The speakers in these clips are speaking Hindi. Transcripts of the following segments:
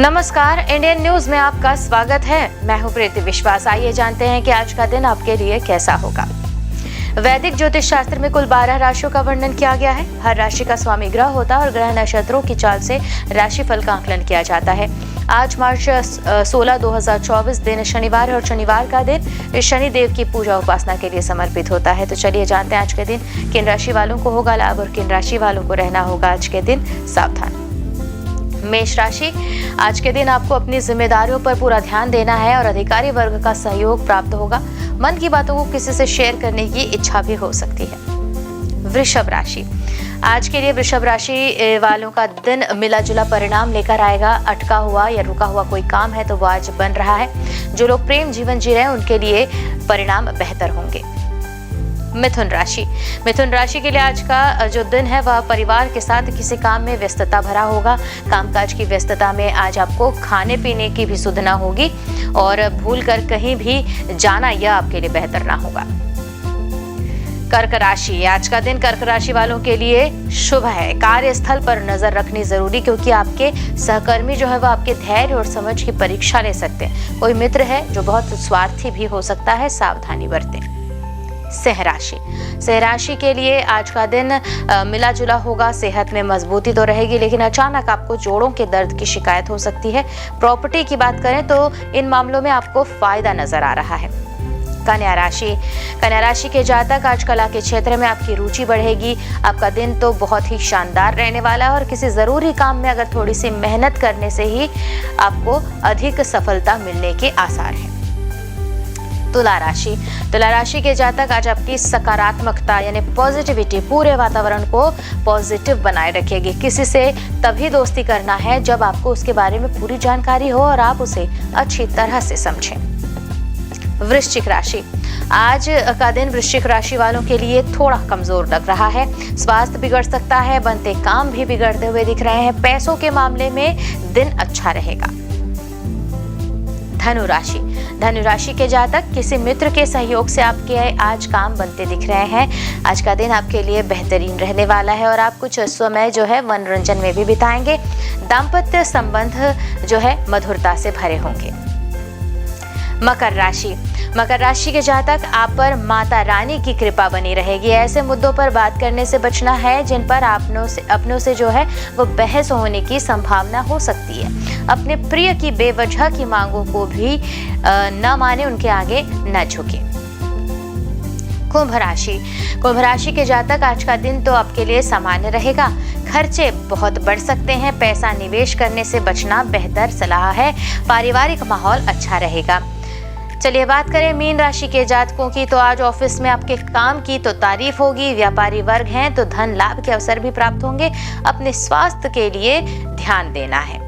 नमस्कार, इंडियन न्यूज में आपका स्वागत है। मैं हूं प्रीति विश्वास। आइए जानते हैं कि आज का दिन आपके लिए कैसा होगा। वैदिक ज्योतिष शास्त्र में कुल 12 राशियों का वर्णन किया गया है। हर राशि का स्वामी ग्रह होता है और ग्रह नक्षत्रों की चाल से राशिफल का आकलन किया जाता है। आज मार्च 16, 2024 दिन शनिवार है और शनिवार का दिन शनि देव की पूजा उपासना के लिए समर्पित होता है। तो चलिए जानते हैं आज के दिन किन राशि वालों को होगा लाभ और किन राशि वालों को रहना होगा आज के दिन सावधान। मेष राशि, आज के दिन आपको अपनी जिम्मेदारियों पर पूरा ध्यान देना है और अधिकारी वर्ग का सहयोग प्राप्त होगा। मन की बातों को किसी से शेयर करने की इच्छा भी हो सकती है। वृषभ राशि, आज के लिए वृषभ राशि वालों का दिन मिला जुला परिणाम लेकर आएगा। अटका हुआ या रुका हुआ कोई काम है तो वो आज बन रहा है। जो लोग प्रेम जीवन जी रहे हैं उनके लिए परिणाम बेहतर होंगे। मिथुन राशि के लिए आज का जो दिन है वह परिवार के साथ किसी काम में व्यस्तता भरा होगा। कामकाज की व्यस्तता में आज आपको खाने पीने की भी सुधना होगी और भूल कर कहीं भी जाना यह आपके लिए बेहतर ना होगा। कर्क राशि, आज का दिन कर्क राशि वालों के लिए शुभ है। कार्यस्थल पर नजर रखनी जरूरी, क्योंकि आपके सहकर्मी जो है वह आपके धैर्य और समझ की परीक्षा ले सकते हैं। कोई मित्र है जो बहुत स्वार्थी भी हो सकता है, सावधानी बरतें। सिंह राशि के लिए आज का दिन मिला जुला होगा। सेहत में मजबूती तो रहेगी, लेकिन अचानक आपको जोड़ों के दर्द की शिकायत हो सकती है। प्रॉपर्टी की बात करें तो इन मामलों में आपको फायदा नजर आ रहा है। कन्या राशि के जातक, आज कला के क्षेत्र में आपकी रुचि बढ़ेगी। आपका दिन तो बहुत ही शानदार रहने वाला है और किसी जरूरी काम में अगर थोड़ी सी मेहनत करने से ही आपको अधिक सफलता मिलने के आसार हैं। तुला राशि के जातक, आज आपकी सकारात्मकता यानी पॉजिटिविटी पूरे वातावरण को पॉजिटिव बनाए रखेगी। किसी से तभी दोस्ती करना है जब आपको उसके बारे में पूरी जानकारी हो और आप उसे अच्छी तरह से समझें। वृश्चिक राशि, आज का दिन वृश्चिक राशि वालों के लिए थोड़ा कमजोर लग रहा है। स्वास्थ्य बिगड़ सकता है, बनते काम भी बिगड़ते हुए दिख रहे हैं। पैसों के मामले में दिन अच्छा रहेगा। धनु राशि के जातक, किसी मित्र के सहयोग से आपके आज काम बनते दिख रहे हैं। आज का दिन आपके लिए बेहतरीन रहने वाला है और आप कुछ समय जो है मनोरंजन में भी बिताएंगे। दाम्पत्य संबंध जो है मधुरता से भरे होंगे। मकर राशि के जातक, आप पर माता रानी की कृपा बनी रहेगी। ऐसे मुद्दों पर बात करने से बचना है जिन पर अपनों से जो है वो बहस होने की संभावना हो सकती है। अपने प्रिय की बेवजह की मांगों को भी न माने, उनके आगे न झुके। कुंभ राशि के जातक, आज का दिन तो आपके लिए सामान्य रहेगा। खर्चे बहुत बढ़ सकते हैं। पैसा निवेश करने से बचना बेहतर सलाह है। पारिवारिक माहौल अच्छा रहेगा। चलिए बात करें मीन राशि के जातकों की, तो आज ऑफिस में आपके काम की तो तारीफ होगी। व्यापारी वर्ग हैं तो धन लाभ के अवसर भी प्राप्त होंगे। अपने स्वास्थ्य के लिए ध्यान देना है।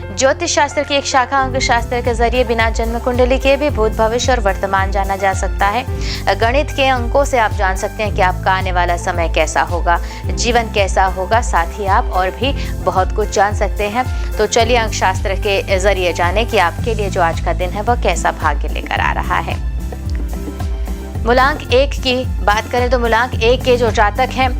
ज्योतिष शास्त्र की एक शाखा अंक शास्त्र के जरिए बिना जन्म कुंडली के भी भूत भविष्य और वर्तमान जाना जा सकता है। गणित के अंकों से आप जान सकते हैं कि आपका आने वाला समय कैसा होगा, जीवन कैसा होगा। साथ ही आप और भी बहुत कुछ जान सकते हैं। तो चलिए अंक शास्त्र के जरिए जाने कि आपके लिए जो आज का दिन है वह कैसा भाग्य लेकर आ रहा है। मूलांक 1 की बात करें तो मूलांक 1 के जो जातक हैं,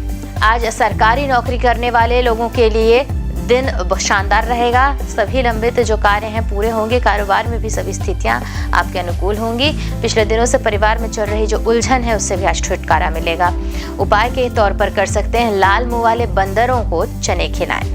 आज सरकारी नौकरी करने वाले लोगों के लिए दिन शानदार रहेगा। सभी लंबित जो कार्य हैं पूरे होंगे। कारोबार में भी सभी स्थितियां आपके अनुकूल होंगी। पिछले दिनों से परिवार में चल रही जो उलझन है उससे भी आज छुटकारा मिलेगा। उपाय के तौर पर कर सकते हैं, लाल मुंह वाले बंदरों को चने खिलाएं।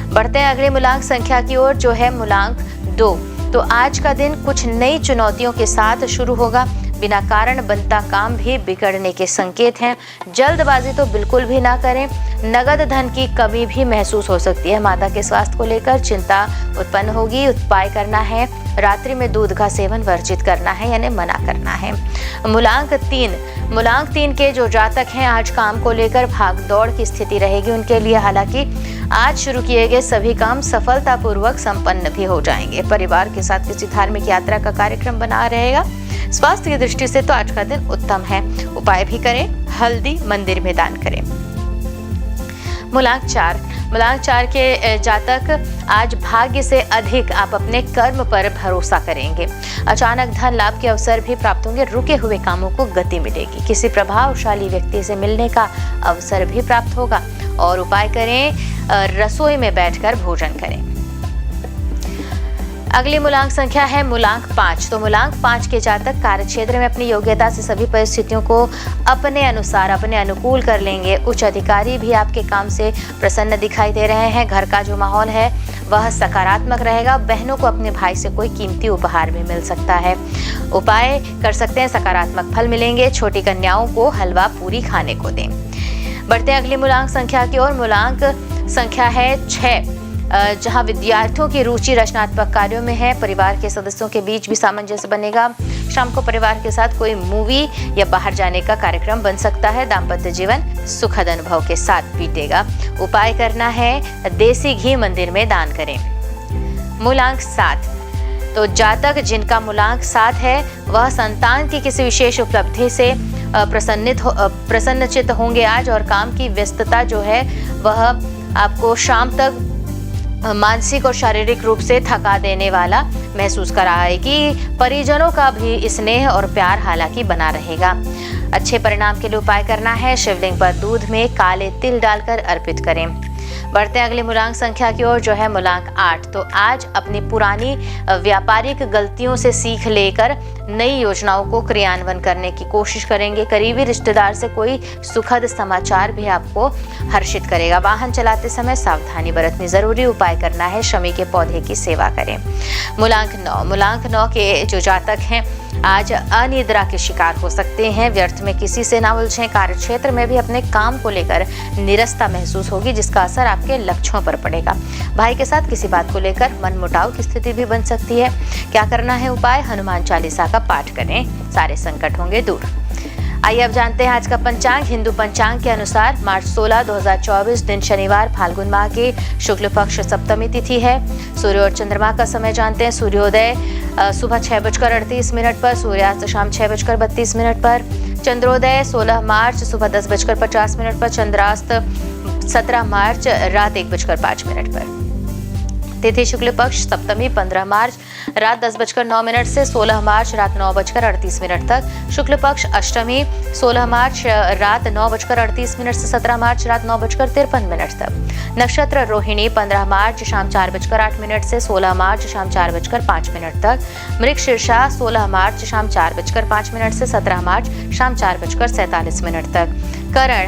बढ़ते हैं अगले मूलांक संख्या की ओर, जो है मूलांक 2। तो आज का दिन कुछ नई चुनौतियों के साथ शुरू होगा। बिना कारण बनता काम भी बिगड़ने के संकेत हैं। जल्दबाजी तो बिल्कुल भी ना करें। नगद धन की कमी भी महसूस हो सकती है। माता के स्वास्थ्य को लेकर चिंता उत्पन्न होगी। उपाय करना है, रात्रि में दूध का सेवन वर्जित करना है यानी मना करना है। मूलांक 3 के जो जातक हैं, आज काम को लेकर भाग दौड़ की स्थिति रहेगी उनके लिए। हालांकि आज शुरू किए गए सभी काम सफलतापूर्वक संपन्न भी हो जाएंगे। परिवार के साथ किसी धार्मिक यात्रा का कार्यक्रम बना रहेगा। स्वास्थ्य की दृष्टि से तो आज का दिन उत्तम है। उपाय भी करें, हल्दी मंदिर में दान करें। मूलांक 4 के जातक, आज भाग्य से अधिक आप अपने कर्म पर भरोसा करेंगे। अचानक धन लाभ के अवसर भी प्राप्त होंगे। रुके हुए कामों को गति मिलेगी। किसी प्रभावशाली व्यक्ति से मिलने का अवसर भी प्राप्त होगा। और उपाय करें, रसोई में बैठकर भोजन करें। अगली मूलांक संख्या है मूलांक 5। तो मूलांक 5 के जातक कार्य क्षेत्र में अपनी योग्यता से सभी परिस्थितियों को अपने अनुसार अपने अनुकूल कर लेंगे। उच्च अधिकारी भी आपके काम से प्रसन्न दिखाई दे रहे हैं। घर का जो माहौल है वह सकारात्मक रहेगा। बहनों को अपने भाई से कोई कीमती उपहार भी मिल सकता है। उपाय कर सकते हैं, सकारात्मक फल मिलेंगे। छोटी कन्याओं को हलवा पूरी खाने को दें। बढ़ते हैं अगली मूलांक संख्या की ओर। मूलांक संख्या है 6, जहां विद्यार्थियों की रुचि रचनात्मक कार्यों में है। परिवार के सदस्यों के बीच भी सामंजस्य बनेगा। शाम को परिवार के साथ कोई मूवी या बाहर जाने का कार्यक्रम बन सकता है। दाम्पत्य जीवन सुखद अनुभव के साथ बीतेगा। उपाय करना है, देसी घी मंदिर में दान करें। मूलांक 7। तो जातक जिनका मूलांक 7 है वह संतान की किसी विशेष उपलब्धि से प्रसन्नचित्त होंगे आज, और काम की व्यस्तता जो है वह आपको शाम तक मानसिक और शारीरिक रूप से थका देने वाला महसूस कराएगी। परिजनों का भी स्नेह और प्यार हालांकि बना रहेगा। अच्छे परिणाम के लिए उपाय करना है, शिवलिंग पर दूध में काले तिल डालकर अर्पित करें। बढ़ते हैं अगली मूलांक संख्या की ओर, जो है मूलांक 8। तो आज अपनी पुरानी व्यापारिक गलतियों से सीख लेकर नई योजनाओं को क्रियान्वयन करने की कोशिश करेंगे। करीबी रिश्तेदार से कोई सुखद समाचार भी आपको हर्षित करेगा। वाहन चलाते समय सावधानी बरतनी जरूरी। उपाय करना है, शमी के पौधे की सेवा करें। मूलांक 9। मूलांक 9 के जो जातक हैं आज अनिद्रा के शिकार हो सकते हैं। व्यर्थ में किसी से ना उलझें। कार्य क्षेत्र में भी अपने काम को लेकर निरस्ता महसूस होगी, जिसका असर आपके लक्ष्यों पर पड़ेगा। भाई के साथ किसी बात को लेकर मनमुटाव की स्थिति भी बन सकती है। क्या करना है उपाय, हनुमान चालीसा का पाठ करें, सारे संकट होंगे दूर। आइए अब जानते हैं आज का पंचांग। हिंदू पंचांग के अनुसार मार्च 16, 2024 दिन शनिवार, फाल्गुन माह की शुक्ल पक्ष सप्तमी तिथि है। सूर्य और चंद्रमा का समय जानते हैं। सूर्योदय सुबह 6:38 पर, सूर्यास्त शाम 6:32 पर, चंद्रोदय 16 मार्च सुबह 10:50 पर, चंद्रास्त 17 मार्च रात 1:05 पर। तिथि शुक्ल पक्ष सप्तमी 15 मार्च रात 10:09 से 16 मार्च रात 9:38 तक। शुक्ल पक्ष अष्टमी 16 मार्च रात 9:38 से 17 मार्च रात 9:53 तक। नक्षत्र रोहिणी 15 मार्च शाम 4:08 से 16 मार्च शाम 4:05 तक। मृगशीर्षा 16 मार्च शाम 4:05 से 17 मार्च शाम 4:47 तक। करण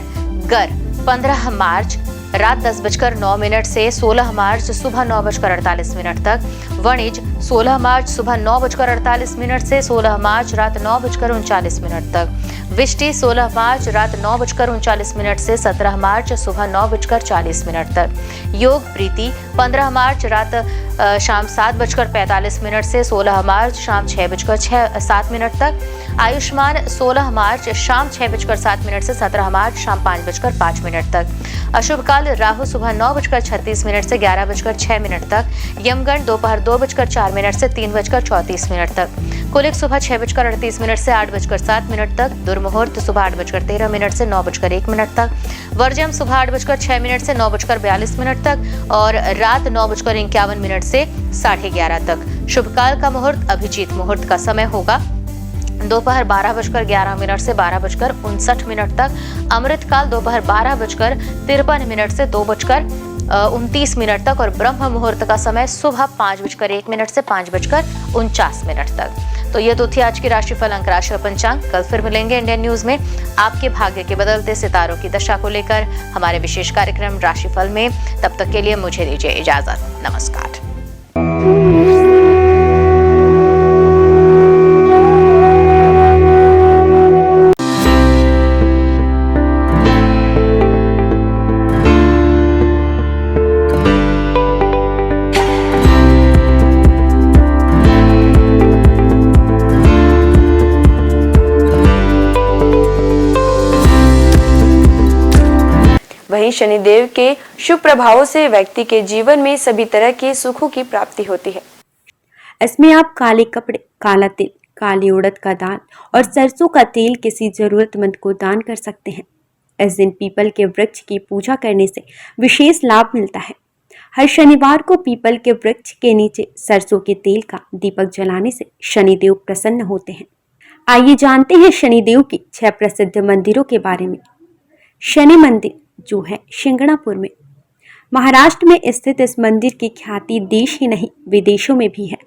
गर 15 मार्च रात 10:09 से 16 मार्च सुबह 9:48 तक। वणिज 16 मार्च सुबह 9:48 से 16 मार्च रात 9:39 तक। विष्टि 16 मार्च रात 9:39 से 17 मार्च सुबह 9:40 तक। योग प्रीति 15 मार्च रात शाम 7:45 से 16 मार्च शाम 6:07 तक। आयुष्मान 16 मार्च शाम 6:07 से 17 मार्च शाम 5:05 तक। अशुभ काल राहु सुबह 9:36 से 11:06 तक। यमगण दोपहर 2:04 से 3:34 तक। कुलिक सुबह 6:38 से 8:07 तक। दुर्मुहूर्त सुबह 8:13 से 9:01 तक। वर्जम सुबह 8:06 से 9:42 तक और रात 9:51 से 11:30 तक। शुभ काल का मुहूर्त अभिजीत मुहूर्त का समय होगा दोपहर 12:11 से 12:59 तक। अमृत काल दोपहर 12:53 से 2:29 तक और ब्रह्म मुहूर्त का समय सुबह 5:01 से 5:49 तक। तो ये तो थी आज की राशिफल अंक राशि और पंचांग। कल फिर मिलेंगे इंडियन न्यूज में आपके भाग्य के बदलते सितारों की दशा को लेकर हमारे विशेष कार्यक्रम राशिफल में। तब तक के लिए मुझे दीजिए इजाजत। नमस्कार। वहीं शनिदेव के शुभ प्रभावों से व्यक्ति के जीवन में सभी तरह के सुखों की प्राप्ति होती है। इसमें आप काले कपड़े, काला तिल, काली उड़द का दाल और सरसों का तेल किसी जरूरतमंद को दान कर सकते हैं। इस दिन पीपल के वृक्ष की पूजा करने से विशेष लाभ मिलता है। हर शनिवार को पीपल के वृक्ष के नीचे सरसों के तेल का दीपक जलाने से शनिदेव प्रसन्न होते हैं। आइए जानते हैं शनिदेव के 6 प्रसिद्ध मंदिरों के बारे में। शनि मंदिर जो है शिंगणापुर में, महाराष्ट्र में स्थित इस मंदिर की ख्याति देश ही नहीं विदेशों में भी है।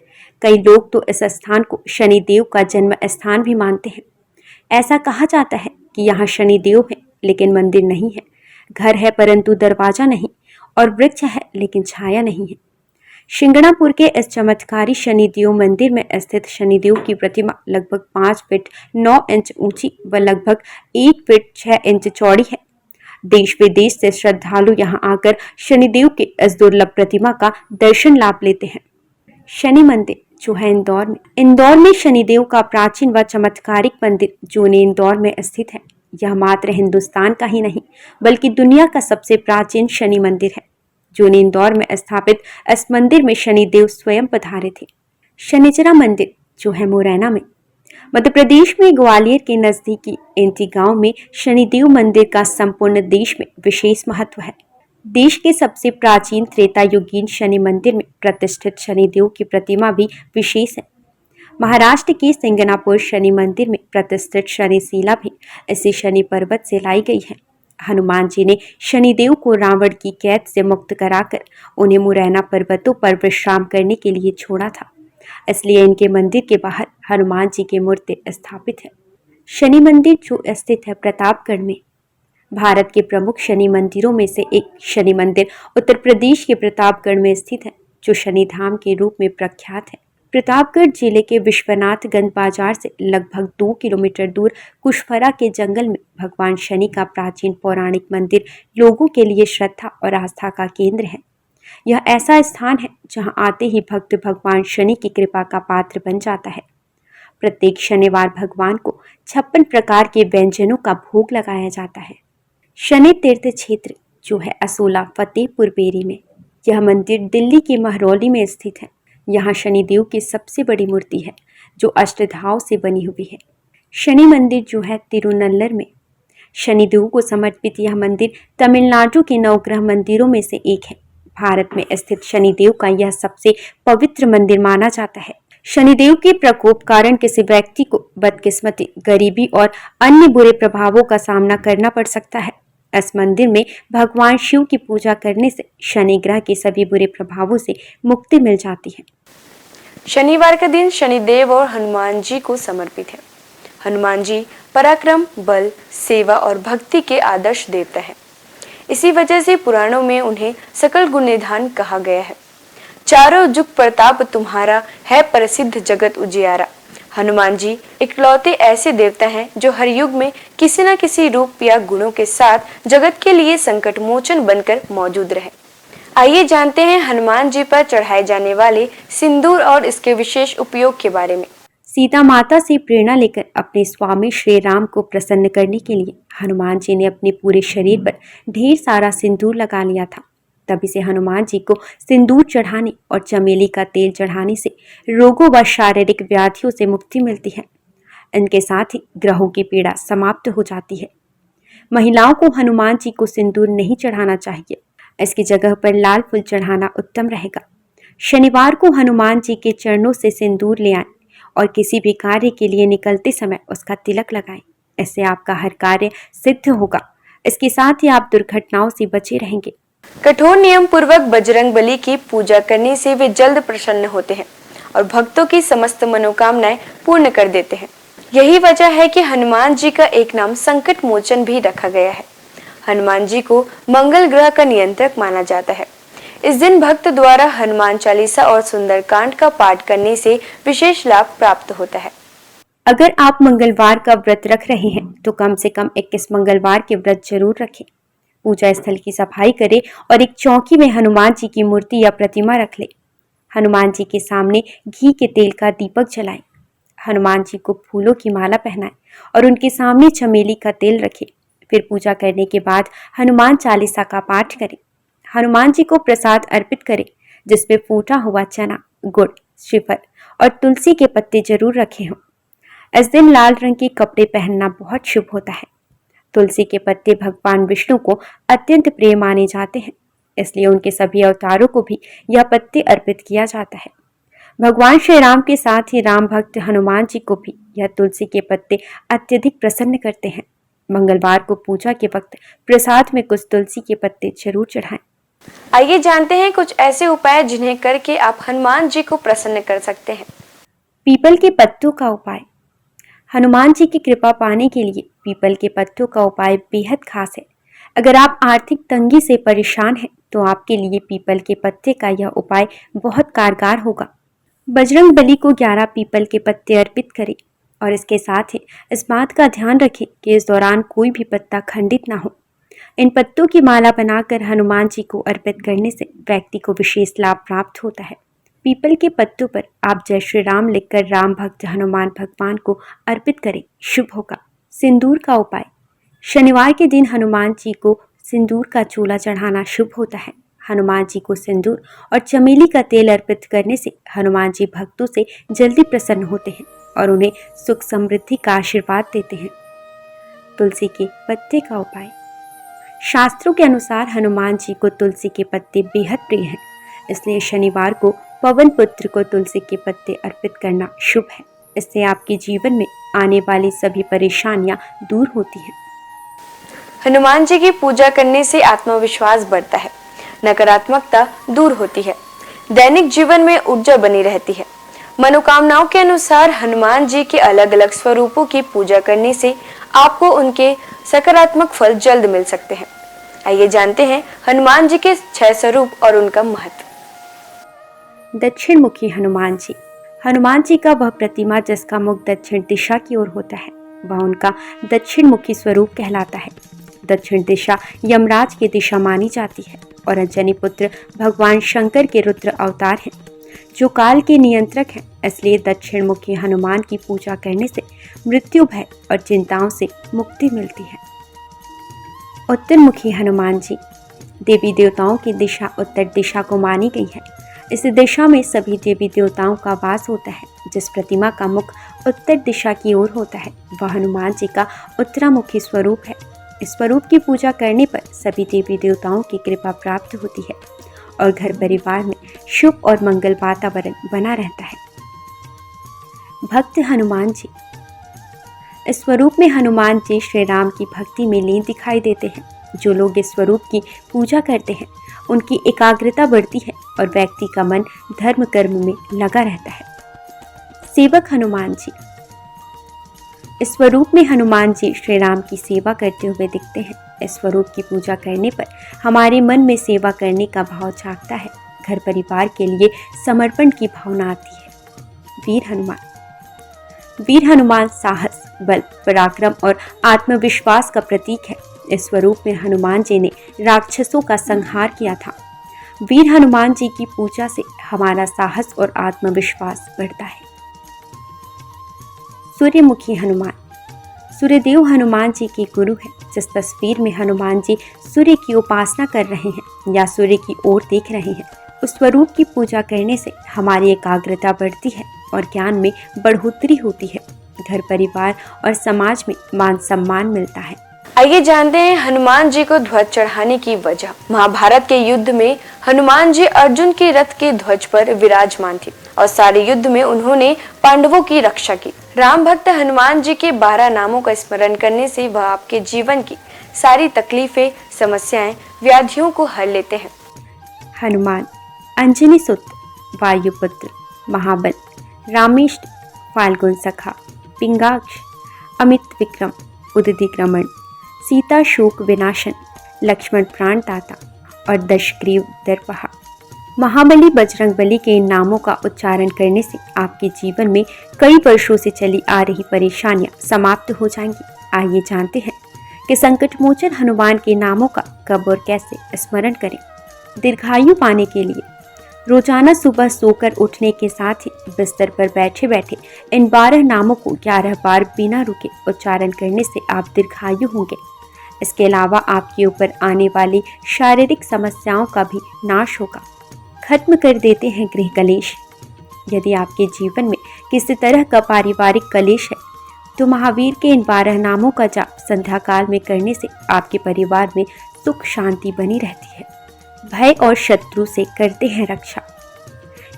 कई लोग तो इस स्थान को शनिदेव का जन्म स्थान भी मानते हैं। ऐसा कहा जाता है कि यहाँ शनिदेव है लेकिन मंदिर नहीं है, घर है परंतु दरवाजा नहीं, और वृक्ष है लेकिन छाया नहीं है। शिंगणापुर के इस चमत्कारी शनिदेव मंदिर में स्थित शनिदेव की प्रतिमा लगभग 5 फीट 9 इंच ऊंची व लगभग 1 फीट 6 इंच चौड़ी है। देश विदेश से श्रद्धालु यहाँ आकर शनिदेव के इस दुर्लभ प्रतिमा का दर्शन लाभ लेते हैं। शनि मंदिर जो है इंदौर में शनिदेव का प्राचीन व चमत्कारिक मंदिर जो इंदौर में स्थित है। यह मात्र हिंदुस्तान का ही नहीं बल्कि दुनिया का सबसे प्राचीन शनि मंदिर है। जो इंदौर में स्थापित इस मंदिर में शनिदेव स्वयं पधारे थे। शनिचरा मंदिर जो है मुरैना में, मध्य प्रदेश में ग्वालियर के नजदीकी एंटी गांव में शनिदेव मंदिर का संपूर्ण देश में विशेष महत्व है। देश के सबसे प्राचीन त्रेता युगीन शनि मंदिर में प्रतिष्ठित शनिदेव की प्रतिमा भी विशेष है। महाराष्ट्र के सिंगनापुर शनि मंदिर में प्रतिष्ठित शनिशिला भी इसी शनि पर्वत से लाई गई है। हनुमान जी ने शनिदेव को रावण की कैद से मुक्त कराकर उन्हें मुरैना पर्वतों पर विश्राम करने के लिए छोड़ा था, इसलिए इनके मंदिर के बाहर हनुमान जी की मूर्ति स्थापित है। शनि मंदिर जो स्थित है प्रतापगढ़ में। भारत के प्रमुख शनि मंदिरों में से एक शनि मंदिर उत्तर प्रदेश के प्रतापगढ़ में स्थित है, जो शनि धाम के रूप में प्रख्यात है। प्रतापगढ़ जिले के विश्वनाथगंज बाजार से लगभग 2 किलोमीटर दूर कुशफरा के जंगल में भगवान शनि का प्राचीन पौराणिक मंदिर लोगों के लिए श्रद्धा और आस्था का केंद्र है। यह ऐसा स्थान है जहां आते ही भक्त भगवान शनि की कृपा का पात्र बन जाता है। प्रत्येक शनिवार भगवान को 56 प्रकार के व्यंजनों का भोग लगाया जाता है। शनि तीर्थ क्षेत्र जो है असोला फतेहपुर बेरी में। यह मंदिर दिल्ली के महरौली में स्थित है। यहाँ शनिदेव की सबसे बड़ी मूर्ति है जो अष्टधाव से बनी हुई है। शनि मंदिर जो है तिरुनल्लर में। शनिदेव को समर्पित यह मंदिर तमिलनाडु के नवग्रह मंदिरों में से एक है। भारत में स्थित शनिदेव का यह सबसे पवित्र मंदिर माना जाता है। शनिदेव के प्रकोप कारण किसी व्यक्ति को बदकिस्मती, गरीबी और अन्य बुरे प्रभावों का सामना करना पड़ सकता है। इस मंदिर में भगवान शिव की पूजा करने से शनि ग्रह के सभी बुरे प्रभावों से मुक्ति मिल जाती है। शनिवार का दिन शनिदेव और हनुमान जी को समर्पित है। हनुमान जी पराक्रम, बल, सेवा और भक्ति के आदर्श देवता है। इसी वजह से पुराणों में उन्हें सकल गुण निधान कहा गया है। चारों जुग प्रताप तुम्हारा है, प्रसिद्ध जगत उजियारा। हनुमान जी इकलौते ऐसे देवता हैं जो हर युग में किसी न किसी रूप या गुणों के साथ जगत के लिए संकट मोचन बनकर मौजूद रहे। आइए जानते हैं हनुमान जी पर चढ़ाए जाने वाले सिंदूर और इसके विशेष उपयोग के बारे में। सीता माता से प्रेरणा लेकर अपने स्वामी श्री राम को प्रसन्न करने के लिए हनुमान जी ने अपने पूरे शरीर पर ढेर सारा सिंदूर लगा लिया था। तभी से हनुमान जी को सिंदूर चढ़ाने और चमेली का तेल चढ़ाने से रोगों व शारीरिक व्याधियों से मुक्ति मिलती है। इनके साथ ही ग्रहों की पीड़ा समाप्त हो जाती है। महिलाओं को हनुमान जी को सिंदूर नहीं चढ़ाना चाहिए, इसकी जगह पर लाल फूल चढ़ाना उत्तम रहेगा। शनिवार को हनुमान जी के चरणों से सिंदूर ले आएं और किसी भी कार्य के लिए निकलते समय उसका तिलक लगाएं। इससे आपका हर कार्य सिद्ध होगा। इसके साथ ही आप दुर्घटनाओं से बचे रहेंगे। कठोर नियम पूर्वक बजरंग बली की पूजा करने से वे जल्द प्रसन्न होते हैं और भक्तों की समस्त मनोकामनाएं पूर्ण कर देते हैं। यही वजह है कि हनुमान जी का एक नाम संकट मोचन भी रखा गया है। हनुमान जी को मंगल ग्रह का नियंत्रक माना जाता है। इस दिन भक्त द्वारा हनुमान चालीसा और सुंदरकांड का पाठ करने से विशेष लाभ प्राप्त होता है। अगर आप मंगलवार का व्रत रख रहे हैं तो कम से कम 21 मंगलवार के व्रत जरूर रखें। पूजा स्थल की सफाई करें और एक चौकी में हनुमान जी की मूर्ति या प्रतिमा रख ले। हनुमान जी के सामने घी के तेल का दीपक जलाएं। हनुमान जी को फूलों की माला पहनाएं और उनके सामने चमेली का तेल रखें। फिर पूजा करने के बाद हनुमान चालीसा का पाठ करें। हनुमान जी को प्रसाद अर्पित करें जिसमें फूटा हुआ चना, गुड़, श्रीफल और तुलसी के पत्ते जरूर रखे हों। इस दिन लाल रंग के कपड़े पहनना बहुत शुभ होता है। तुलसी के पत्ते भगवान विष्णु को अत्यंत प्रिय माने जाते हैं, इसलिए उनके सभी अवतारों को भी यह पत्ते अर्पित किया जाता है। भगवान श्री राम के साथ ही राम भक्त हनुमान जी को भी यह तुलसी के पत्ते अत्यधिक प्रसन्न करते हैं। मंगलवार को पूजा के वक्त प्रसाद में कुछ तुलसी के पत्ते जरूर चढ़ाएं। आइए जानते हैं कुछ ऐसे उपाय जिन्हें करके आप हनुमान जी को प्रसन्न कर सकते हैं। पीपल के पत्तों का उपाय। हनुमान जी की कृपा पाने के लिए पीपल के पत्तों का उपाय बेहद खास है। अगर आप आर्थिक तंगी से परेशान हैं तो आपके लिए पीपल के पत्ते का यह उपाय बहुत कारगर होगा। बजरंग बली को 11 पीपल के पत्ते अर्पित करें और इसके साथ ही इस बात का ध्यान रखें कि इस दौरान कोई भी पत्ता खंडित ना हो। इन पत्तों की माला बनाकर हनुमान जी को अर्पित करने से व्यक्ति को विशेष लाभ प्राप्त होता है। पीपल के पत्तों पर आप जय श्री राम लिखकर राम भक्त हनुमान भगवान को अर्पित करें, शुभ होगा। सिंदूर का उपाय। शनिवार के दिन हनुमान जी को सिंदूर का चूल्हा चढ़ाना शुभ होता है। हनुमान जी को सिंदूर और चमेली का तेल अर्पित करने से हनुमान जी भक्तों से जल्दी प्रसन्न होते हैं और उन्हें सुख समृद्धि का आशीर्वाद देते हैं। तुलसी के पत्ते का उपाय। शास्त्रों के अनुसार हनुमान जी को तुलसी के पत्ते बेहद प्रिय हैं, इसलिए शनिवार को पवन पुत्र को तुलसी के पत्ते अर्पित करना शुभ है। इससे आपके जीवन में आने वाली सभी परेशानियां दूर होती हैं। हनुमान जी की पूजा करने से आत्मविश्वास बढ़ता है, नकारात्मकता दूर होती है, दैनिक जीवन में ऊर्जा बनी रहती है। मनोकामनाओं के अनुसार हनुमान जी के अलग अलग स्वरूपों की पूजा करने से आपको उनके सकारात्मक फल जल्द मिल सकते हैं। आइए जानते हैं हनुमान जी के 6 स्वरूप और उनका महत्व। दक्षिण मुखी हनुमान जी। हनुमान जी का वह प्रतिमा जिसका मुख दक्षिण दिशा की ओर होता है वह उनका दक्षिण मुखी स्वरूप कहलाता है। दक्षिण दिशा यमराज की दिशा मानी जाती है और अंजनी पुत्र भगवान शंकर के रुद्र अवतार हैं जो काल के नियंत्रक हैं। इसलिए दक्षिण मुखी हनुमान की पूजा करने से मृत्यु भय और चिंताओं से मुक्ति मिलती है। उत्तर मुखी हनुमान जी। देवी देवताओं की दिशा उत्तर दिशा को मानी गई है। इस दिशा में सभी देवी देवताओं का वास होता है। जिस प्रतिमा का मुख उत्तर दिशा की ओर होता है वह हनुमान जी का उत्तरामुखी स्वरूप है। इस स्वरूप की पूजा करने पर सभी देवी देवताओं की कृपा प्राप्त होती है और घर परिवार में शुभ और मंगल वातावरण बना रहता है। भक्त हनुमान जी। इस स्वरूप में हनुमान जी श्री राम की भक्ति में लीन दिखाई देते हैं। जो लोग इस स्वरूप की पूजा करते हैं उनकी एकाग्रता बढ़ती है और व्यक्ति का मन धर्म कर्म में लगा रहता है। सेवक हनुमान जी। इस स्वरूप में हनुमान जी श्री राम की सेवा करते हुए दिखते हैं। इस स्वरूप की पूजा करने पर हमारे मन में सेवा करने का भाव जागता है। घर परिवार के लिए समर्पण की भावना आती है। वीर हनुमान। वीर हनुमान साहस, बल, पराक्रम और आत्मविश्वास का प्रतीक है। इस स्वरूप में हनुमान जी ने राक्षसों का संहार किया था। वीर हनुमान जी की पूजा से हमारा साहस और आत्मविश्वास बढ़ता है। सूर्यमुखी हनुमान। सूर्यदेव हनुमान जी के गुरु हैं। जिस तस्वीर में हनुमान जी सूर्य की उपासना कर रहे हैं या सूर्य की ओर देख रहे हैं उस स्वरूप की पूजा करने से हमारी एकाग्रता बढ़ती है और ज्ञान में बढ़ोतरी होती है। घर परिवार और समाज में मान सम्मान मिलता है। आइए जानते हैं हनुमान जी को ध्वज चढ़ाने की वजह। महाभारत के युद्ध में हनुमान जी अर्जुन के रथ के ध्वज पर विराजमान थे और सारे युद्ध में उन्होंने पांडवों की रक्षा की। राम भक्त हनुमान जी के 12 नामों का स्मरण करने से वह आपके जीवन की सारी तकलीफें, समस्याएं, व्याधियों को हर लेते हैं। हनुमान। अंजनी सुत, वायुपुत्र, महाबल, रामेष्ट, फाल्गुन सखा, पिंगाक्ष, अमित विक्रम, उदधिक्रमण, सीता शोक विनाशन, लक्ष्मण प्राणदाता और दशग्रीव दर्पहा। महाबली बजरंग बली के इन नामों का उच्चारण करने से आपके जीवन में कई वर्षों से चली आ रही परेशानियां समाप्त हो जाएंगी। आइए जानते हैं कि संकटमोचन हनुमान के नामों का कब और कैसे स्मरण करें। दीर्घायु पाने के लिए रोजाना सुबह सोकर उठने के साथ ही बिस्तर पर बैठे बैठे इन 12 नामों को 11 बार बिना रुके उच्चारण करने से आप दीर्घायु होंगे। इसके अलावा आपके ऊपर आने वाली शारीरिक समस्याओं का भी नाश होगा। खत्म कर देते हैं गृह कलेश। यदि आपके जीवन में किसी तरह का पारिवारिक कलेश है तो महावीर के इन 12 नामों का जाप संध्या काल में करने से आपके परिवार में सुख शांति बनी रहती है। भय और शत्रु से करते हैं रक्षा।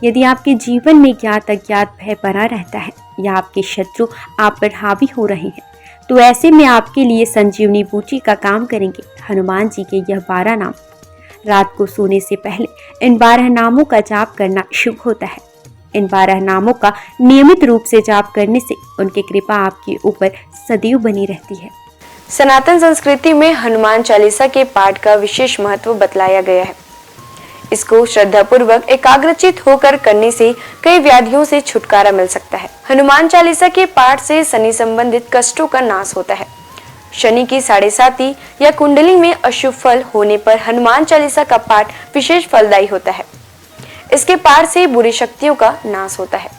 यदि आपके जीवन में ज्ञात अज्ञात भय बना रहता है या आपके शत्रु आप पर हावी हो रहे हैं तो ऐसे में आपके लिए संजीवनी बूटी का काम करेंगे हनुमान जी के यह 12 नाम। रात को सोने से पहले इन 12 नामों का जाप करना शुभ होता है। इन 12 नामों का नियमित रूप से जाप करने से उनकी कृपा आपके ऊपर सदैव बनी रहती है। सनातन संस्कृति में हनुमान चालीसा के पाठ का विशेष महत्व बतलाया गया है। इसको श्रद्धापूर्वक एकाग्रचित होकर करने से कई व्याधियों से छुटकारा मिल सकता है। हनुमान चालीसा के पाठ से शनि संबंधित कष्टों का नाश होता है। शनि की 7.5 या कुंडली में अशुभ फल होने पर हनुमान चालीसा का पाठ विशेष फलदायी होता है। इसके पाठ से बुरी शक्तियों का नाश होता है।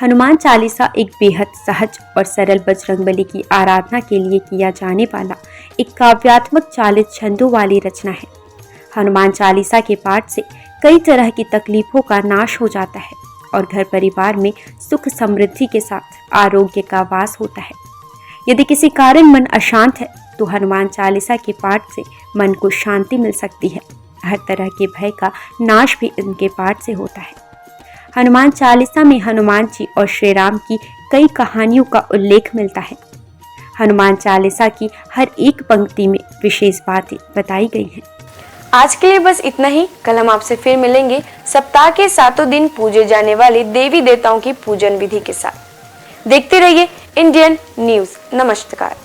हनुमान चालीसा एक बेहद सहज और सरल बजरंगबली की आराधना के लिए किया जाने वाला एक काव्यात्मक 40 छंदों वाली रचना है। हनुमान चालीसा के पाठ से कई तरह की तकलीफों का नाश हो जाता है और घर परिवार में सुख समृद्धि के साथ आरोग्य का वास होता है। यदि किसी कारण मन अशांत है तो हनुमान चालीसा के पाठ से मन को शांति मिल सकती है। हर तरह के भय का नाश भी इनके पाठ से होता है। हनुमान चालीसा में हनुमान जी और श्री राम की कई कहानियों का उल्लेख मिलता है। हनुमान चालीसा की हर एक पंक्ति में विशेष बातें बताई गई हैं। आज के लिए बस इतना ही। कल हम आपसे फिर मिलेंगे सप्ताह के 7 दिन पूजे जाने वाले देवी देवताओं की पूजन विधि के साथ। देखते रहिए इंडियन न्यूज। नमस्कार।